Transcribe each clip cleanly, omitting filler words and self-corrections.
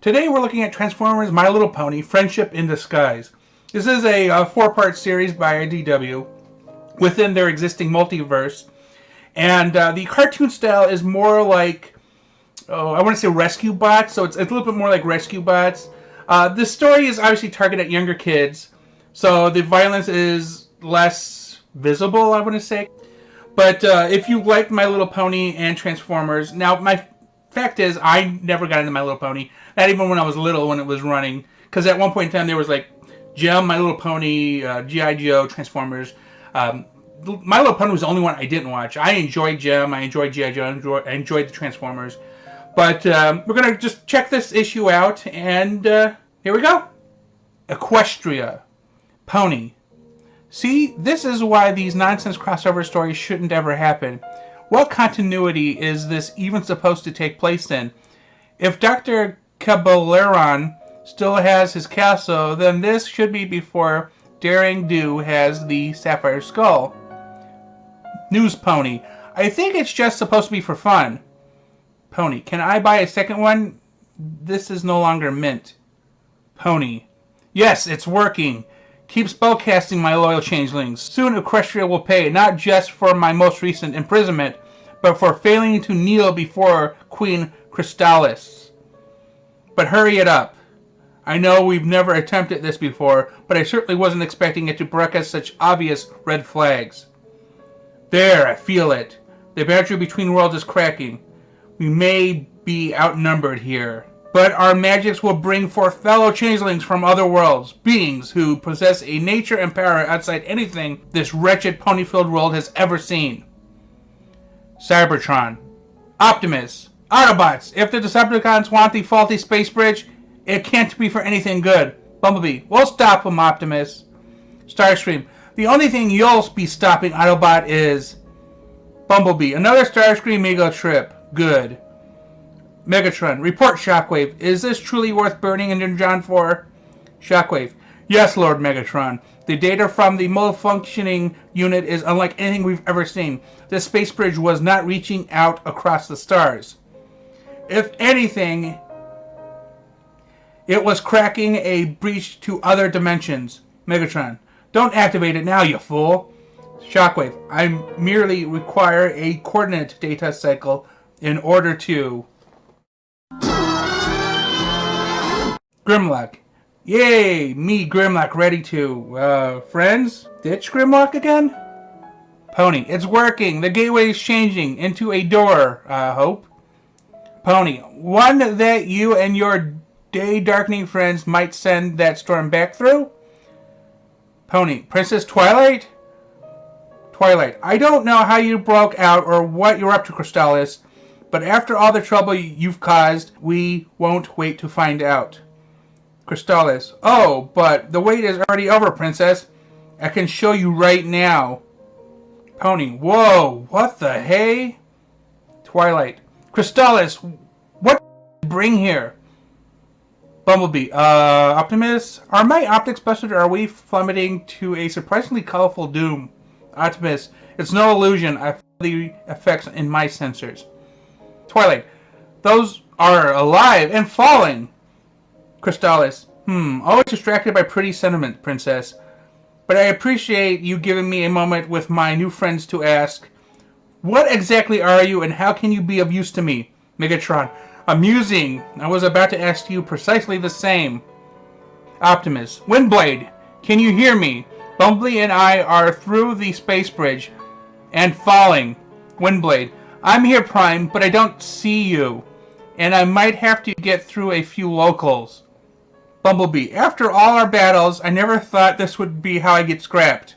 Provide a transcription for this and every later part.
Today we're looking at Transformers My Little Pony Friendship in Disguise. This is a four-part series by IDW within their existing multiverse. And the cartoon style is more like, I want to say Rescue Bots, so it's a little bit more like Rescue Bots. The story is obviously targeted at younger kids, so the violence is less visible, I want to say. But if you liked My Little Pony and Transformers, now my fact is I never got into My Little Pony, not even when I was little when it was running, because at one point in time there was like Gem, My Little Pony, G.I. Joe, Transformers. My Little Pony was the only one I didn't watch. I enjoyed Gem, I enjoyed G.I. Joe, I enjoyed the Transformers. But we're going to just check this issue out, and here we go. Equestria. Pony. See, this is why these nonsense crossover stories shouldn't ever happen. What continuity is this even supposed to take place in? If Dr. Cabaleron still has his castle, then this should be before Daring Do has the Sapphire Skull. News Pony. I think it's just supposed to be for fun. Pony. Can I buy a second one? This is no longer mint. Pony. Yes, it's working. Keep spellcasting, my loyal changelings. Soon Equestria will pay, not just for my most recent imprisonment, but for failing to kneel before Queen Crystallis. But hurry it up. I know we've never attempted this before, but I certainly wasn't expecting it to broadcast such obvious red flags. There, I feel it. The boundary between worlds is cracking. We may be outnumbered here, but our magics will bring forth fellow changelings from other worlds, beings who possess a nature and power outside anything this wretched pony-filled world has ever seen. Cybertron. Optimus. Autobots. If the Decepticons want the faulty space bridge, it can't be for anything good. Bumblebee. We'll stop them, Optimus. Starscream. The only thing you'll be stopping, Autobot, is Bumblebee. Another Starscream ego trip. Good. Megatron. Report, Shockwave. Is this truly worth burning Engine John for? Shockwave. Yes, Lord Megatron. The data from the malfunctioning unit is unlike anything we've ever seen. This space bridge was not reaching out across the stars. If anything, it was cracking a breach to other dimensions. Megatron. Don't activate it now, you fool. Shockwave. I merely require a coordinate data cycle in order to... Grimlock. Yay! Me, Grimlock, ready to... friends? Ditch Grimlock again? Pony. It's working! The gateway is changing into a door, Hope. Pony. One that you and your day-darkening friends might send that storm back through? Pony. Princess Twilight? Twilight. I don't know how you broke out or what you're up to, Crystallis, but after all the trouble you've caused, we won't wait to find out. Crystallis. Oh, but the wait is already over, Princess. I can show you right now. Pony. Whoa, what the hey? Twilight. Crystallis, what did you bring here? Bumblebee. Optimus? Are my optics busted or are we plummeting to a surprisingly colorful doom? Optimus. It's no illusion. I feel the effects in my sensors. Twilight. Those are alive and falling. Crystallis. Always distracted by pretty sentiment, Princess. But I appreciate you giving me a moment with my new friends to ask, what exactly are you and how can you be of use to me? Megatron. Amusing. I was about to ask you precisely the same. Optimus. Windblade. Can you hear me? Bumblebee and I are through the space bridge and falling. Windblade. I'm here, Prime, but I don't see you. And I might have to get through a few locals. Bumblebee. After all our battles, I never thought this would be how I get scrapped.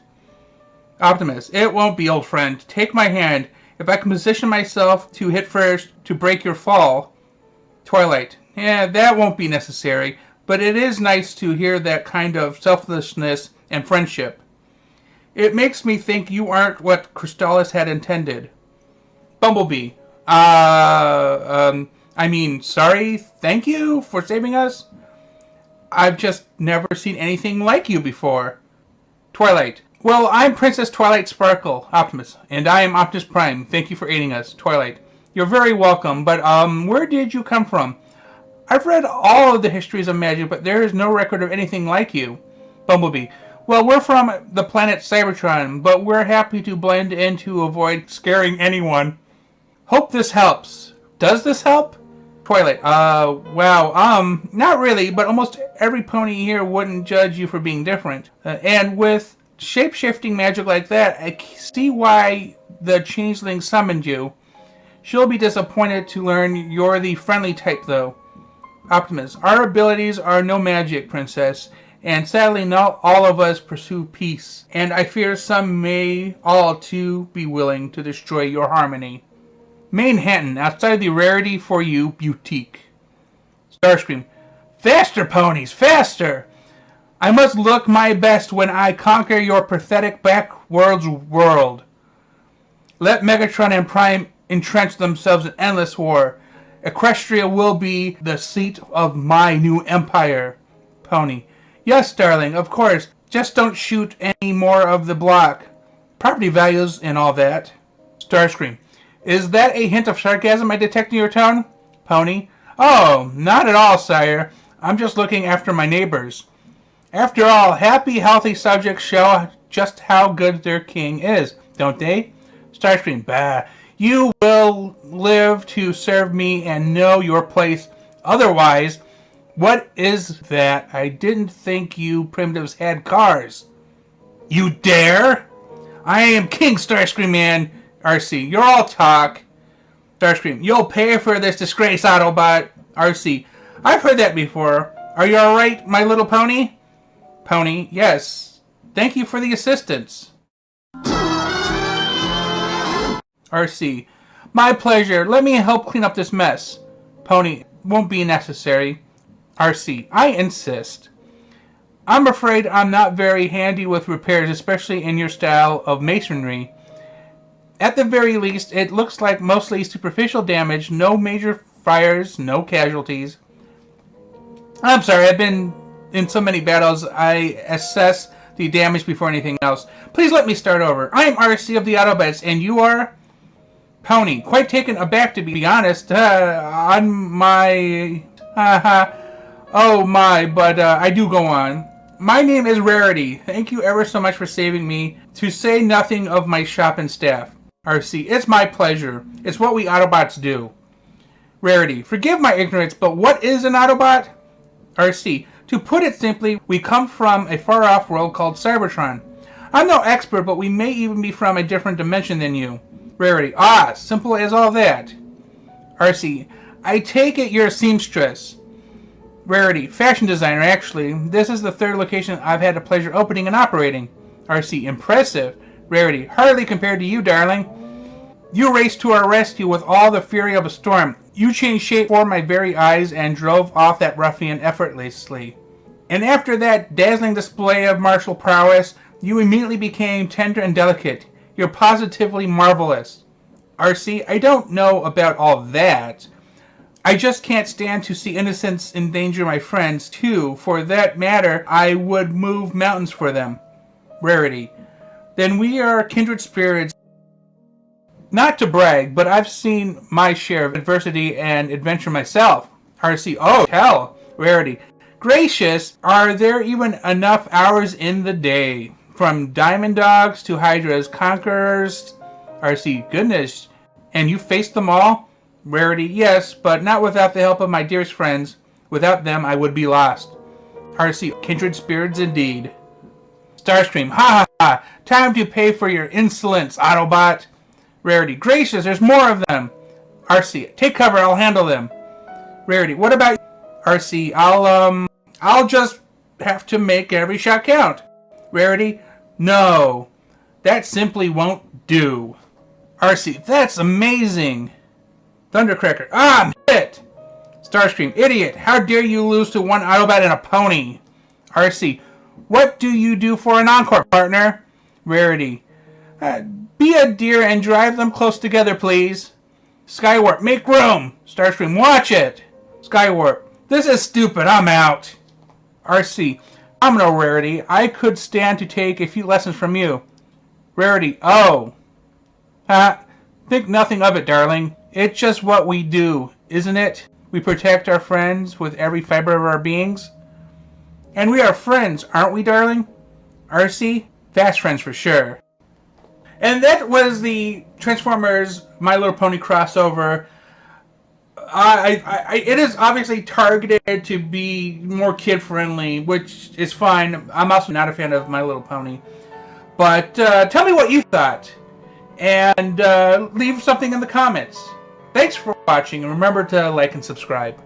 Optimus. It won't be, old friend. Take my hand. If I can position myself to hit first to break your fall. Twilight. Yeah, that won't be necessary, but it is nice to hear that kind of selflessness and friendship. It makes me think you aren't what Crystallis had intended. Bumblebee. Sorry, thank you for saving us. I've just never seen anything like you before. Twilight. Well, I'm Princess Twilightsparkle, Optimus, and I am Optimus Prime. Thank you for aiding us, Twilight. You're very welcome, but where did you come from? I've read all of the histories of magic, but there is no record of anything like you. Bumblebee. Well, we're from the planet Cybertron, but we're happy to blend in to avoid scaring anyone. Hope this helps. Does this help? Twilight. Wow. Not really, but almost every pony here wouldn't judge you for being different. And with shape-shifting magic like that, I see why the changeling summoned you. She'll be disappointed to learn you're the friendly type, though. Optimus. Our abilities are no magic, Princess, and sadly not all of us pursue peace, and I fear some may all too be willing to destroy your harmony. Manhattan, outside the Rarity for You boutique. Starscream. Faster, ponies, faster! I must look my best when I conquer your pathetic backwards world. Let Megatron and Prime entrench themselves in endless war. Equestria will be the seat of my new empire. Pony. Yes, darling, of course. Just don't shoot any more of the block. Property values and all that. Starscream. Is that a hint of sarcasm I detect in your tone? Pony. Oh, not at all, sire. I'm just looking after my neighbors. After all, happy, healthy subjects show just how good their king is, don't they? Starscream. Bah. You will live to serve me and know your place. Otherwise, what is that? I didn't think you primitives had cars. You dare? I am King Starscream, man. Arcee. You're all talk. Starscream. You'll pay for this disgrace, Autobot. Arcee. I've heard that before. Are you alright, my little pony? Pony. Yes. Thank you for the assistance. Arcee. My pleasure. Let me help clean up this mess. Pony. Won't be necessary. Arcee. I insist. I'm afraid I'm not very handy with repairs, especially in your style of masonry. At the very least, it looks like mostly superficial damage, no major fires, no casualties. I'm sorry, I've been in so many battles, I assess the damage before anything else. Please let me start over. I am Arcee of the Autobots, and you are? Pony. Quite taken aback, to be honest. On my... oh my, but I do go on. My name is Rarity. Thank you ever so much for saving me, to say nothing of my shop and staff. Arcee. It's my pleasure. It's what we Autobots do. Rarity. Forgive my ignorance, but what is an Autobot? Arcee. To put it simply, we come from a far-off world called Cybertron. I'm no expert, but we may even be from a different dimension than you. Rarity. Ah, simple as all that. Arcee. I take it you're a seamstress. Rarity. Fashion designer, actually. This is the third location I've had the pleasure opening and operating. Arcee. Impressive. Rarity. Hardly compared to you, darling. You raced to our rescue with all the fury of a storm. You changed shape before my very eyes and drove off that ruffian effortlessly. And after that dazzling display of martial prowess, you immediately became tender and delicate. You're positively marvelous. Arcee. I don't know about all that. I just can't stand to see innocents endanger my friends, too. For that matter, I would move mountains for them. Rarity. Then we are kindred spirits. Not to brag, but I've seen my share of adversity and adventure myself. Arcee. Oh, hell. Rarity. Gracious, are there even enough hours in the day? From diamond dogs to hydras, conquerors. Arcee. Goodness. And you faced them all? Rarity. Yes, but not without the help of my dearest friends. Without them, I would be lost. Arcee. Kindred spirits indeed. Starscream. Ha ha ha. Time to pay for your insolence, Autobot. Rarity. Gracious, there's more of them. Arcee. Take cover, I'll handle them. Rarity. What about Arcee? I'll just have to make every shot count. Rarity. No. That simply won't do. Arcee. That's amazing. Thundercracker. Ah, I'm hit. Starscream. Idiot. How dare you lose to one Autobot and a pony? Arcee. What do you do for an encore, partner? Rarity. Be a dear and drive them close together, please. Skywarp. Make room. Starscream. Watch it. Skywarp. This is stupid. I'm out. Arcee. I'm no Rarity. I could stand to take a few lessons from you. Rarity. Oh. Think nothing of it, darling. It's just what we do, isn't it? We protect our friends with every fiber of our beings. And we are friends, aren't we, darling? Arcee? Fast friends for sure. And that was the Transformers My Little Pony crossover. It is obviously targeted to be more kid-friendly, which is fine. I'm also not a fan of My Little Pony. But tell me what you thought. And leave something in the comments. Thanks for watching, and remember to like and subscribe.